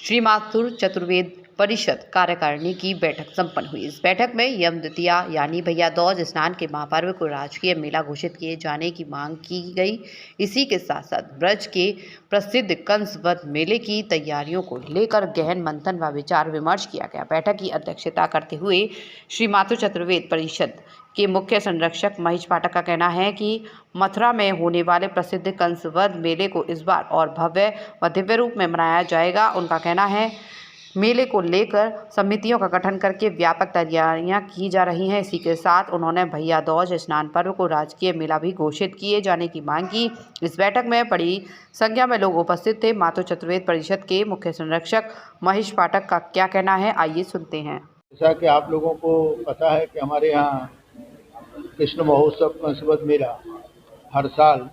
श्री माथुर चतुर्वेद परिषद कार्यकारिणी की बैठक संपन्न हुई। इस बैठक में यम द्वितीया यानी भैया दूज स्नान के महापर्व को राजकीय मेला घोषित किए जाने की मांग की गई। इसी के साथ साथ ब्रज के प्रसिद्ध कंस वध मेले की तैयारियों को लेकर गहन मंथन व विचार विमर्श किया गया। बैठक की अध्यक्षता करते हुए श्री माथुर चतुर्वेद परिषद के मुख्य संरक्षक महेश पाठक का कहना है कि मथुरा में होने वाले प्रसिद्ध कंस वध मेले को इस बार और भव्य व दिव्य रूप में मनाया जाएगा। उनका कहना है मेले को लेकर समितियों का गठन करके व्यापक तैयारियां की जा रही हैं। इसी के साथ उन्होंने भैया दूज स्नान पर्व को राजकीय मेला भी घोषित किए जाने की मांग की। इस बैठक में बड़ी संख्या में लोग उपस्थित थे। माथुर चतुर्वेद परिषद के मुख्य संरक्षक महेश पाठक का क्या कहना है, आइए सुनते हैं। जैसा कि आप लोगों को पता है कि हमारे यहाँ कृष्ण महोत्सव कंस वध मेला हर साल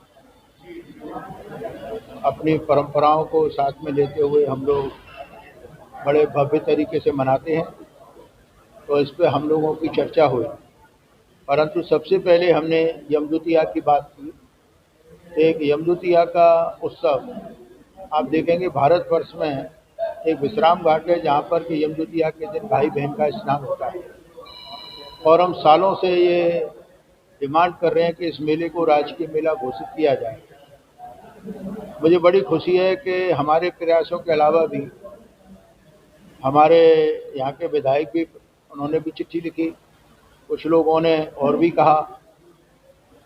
अपनी परंपराओं को साथ में लेते हुए हम लोग बड़े भव्य तरीके से मनाते हैं। तो इस पे हम लोगों की चर्चा हुई, परंतु सबसे पहले हमने यम द्वितीया की बात की। एक यम द्वितीया का उत्सव आप देखेंगे भारतवर्ष में एक विश्राम घाट है जहाँ पर कि यम द्वितीया के दिन भाई बहन का स्नान होता है और हम सालों से ये डिमांड कर रहे हैं कि इस मेले को राजकीय मेला घोषित किया जाए। मुझे बड़ी खुशी है कि हमारे प्रयासों के अलावा भी हमारे यहाँ के विधायक भी, उन्होंने भी चिट्ठी लिखी, कुछ लोगों ने और भी कहा,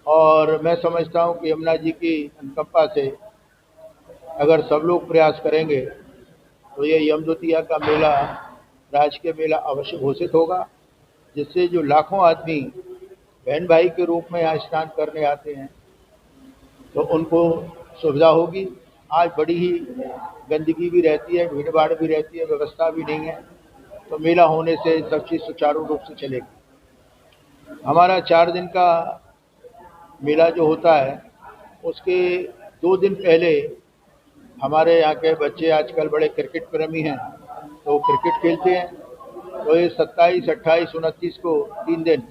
और मैं समझता हूँ कि यमुना जी की अनुकंपा से अगर सब लोग प्रयास करेंगे तो ये यम द्वितीया का मेला राजकीय मेला अवश्य घोषित होगा, जिससे जो लाखों आदमी बहन भाई के रूप में यहाँ स्नान करने आते हैं तो उनको सुविधा होगी। आज बड़ी ही गंदगी भी रहती है, भीड़ भाड़ भी रहती है, व्यवस्था भी नहीं है, तो मेला होने से सब चीज़ सुचारू रूप से चलेगी। हमारा 4 दिन का मेला जो होता है उसके 2 दिन पहले हमारे यहाँ के बच्चे आजकल बड़े क्रिकेट प्रेमी हैं तो वो क्रिकेट खेलते हैं। तो ये 27, 28, 29 को 3 दिन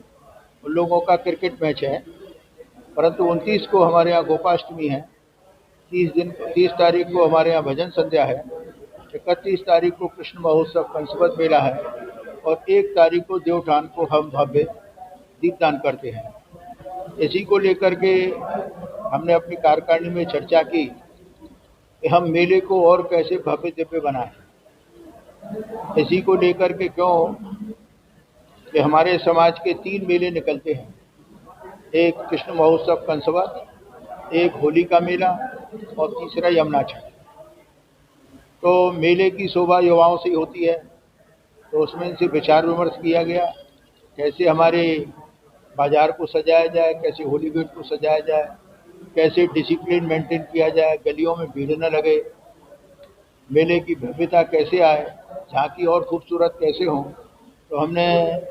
उन लोगों का क्रिकेट मैच है, परंतु 29 को हमारे यहाँ गोपाष्टमी है, 30 तारीख को हमारे यहाँ भजन संध्या है, 31 तारीख को कृष्ण महोत्सव कंस वध मेला है और 1 तारीख को देवठान को हम भव्य दीपदान करते हैं। इसी को लेकर के हमने अपनी कार्यकारिणी में चर्चा की कि हम मेले को और कैसे भव्य दिव्य बनाएं। इसी को लेकर के क्यों कि हमारे समाज के 3 मेले निकलते हैं, एक कृष्ण महोत्सव कंस वध, एक होली का मेला और तीसरा यमुना छठ। तो मेले की शोभा युवाओं से होती है, तो उसमें से विचार विमर्श किया गया कैसे हमारे बाजार को सजाया जाए, कैसे होली गेट को सजाया जाए, कैसे डिसिप्लिन मेंटेन किया जाए, गलियों में भीड़ न लगे, मेले की भव्यता कैसे आए, झांकी और खूबसूरत कैसे हों। तो हमने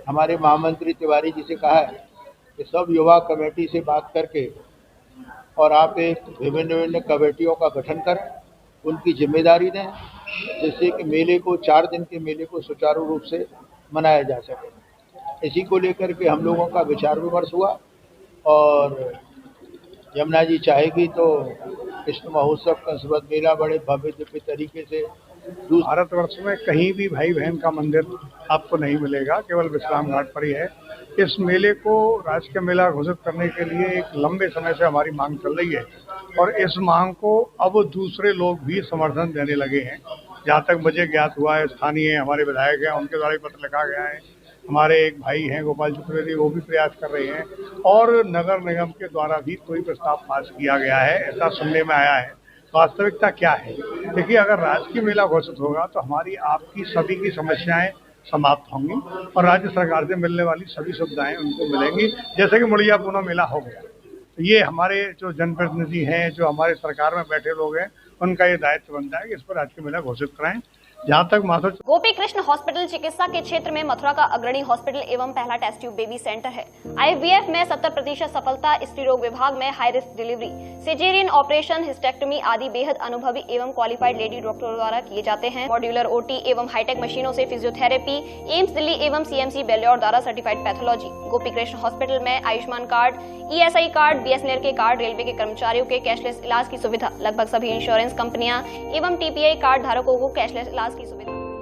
हमारे महामंत्री तिवारी जी से कहा है कि सब युवा कमेटी से बात करके और आप एक विभिन्न कमेटियों का गठन करें, उनकी जिम्मेदारी दें, जिससे कि मेले को 4 दिन के मेले को सुचारू रूप से मनाया जा सके। इसी को लेकर के हम लोगों का विचार विमर्श हुआ और यमुना जी चाहेगी तो कृष्ण महोत्सव कंस वध मेला बड़े भव्य दिव्य तरीके से भारतवर्ष में कहीं भी भाई बहन का मंदिर आपको नहीं मिलेगा, केवल विश्राम घाट पर ही है। इस मेले को राजकीय मेला घोषित करने के लिए एक लंबे समय से हमारी मांग चल रही है और इस मांग को अब दूसरे लोग भी समर्थन देने लगे हैं। जहाँ तक मुझे ज्ञात हुआ है, स्थानीय हमारे विधायक हैं, उनके द्वारा पत्र लिखा गया है, हमारे एक भाई हैं गोपाल चतुर्वेदी, वो भी प्रयास कर रहे हैं और नगर निगम के द्वारा भी कोई प्रस्ताव पास किया गया है, ऐसा सुनने में आया है। वास्तविकता क्या है? देखिए, अगर राजकीय मेला घोषित होगा तो हमारी आपकी सभी की समस्याएं समाप्त होंगी और राज्य सरकार से मिलने वाली सभी सुविधाएं उनको मिलेंगी, जैसे कि मुड़िया पूना मेला हो गया। तो ये हमारे जो जनप्रतिनिधि हैं, जो हमारे सरकार में बैठे लोग हैं, उनका ये दायित्व बनता है कि इस पर राजकीय मेला घोषित कराएं। जहाँ तक माथुर गोपी कृष्ण हॉस्पिटल चिकित्सा के क्षेत्र में मथुरा का अग्रणी हॉस्पिटल एवं पहला टेस्ट ट्यूब बेबी सेंटर है। IVF में 70% सफलता, स्त्री रोग विभाग में high risk delivery, caesarean operation, hysterectomy आदि बेहद अनुभवी एवं क्वालिफाइड लेडी डॉक्टरों द्वारा किए जाते हैं। मॉड्यूलर OT एवं हाईटेक मशीनों से फिजियोथेरेपी, एम्स दिल्ली एवं CMC बेल्योर द्वारा certified pathology. Gopi Krishna hospital में Ayushman card, ESI card, BSNL के कार्ड, रेलवे के कर्मचारियों के कैशलेस इलाज की सुविधा। लगभग सभी इंश्योरेंस कंपनियां एवं TPI कार्ड धारकों को कैशलेस इलाज की सुविधा।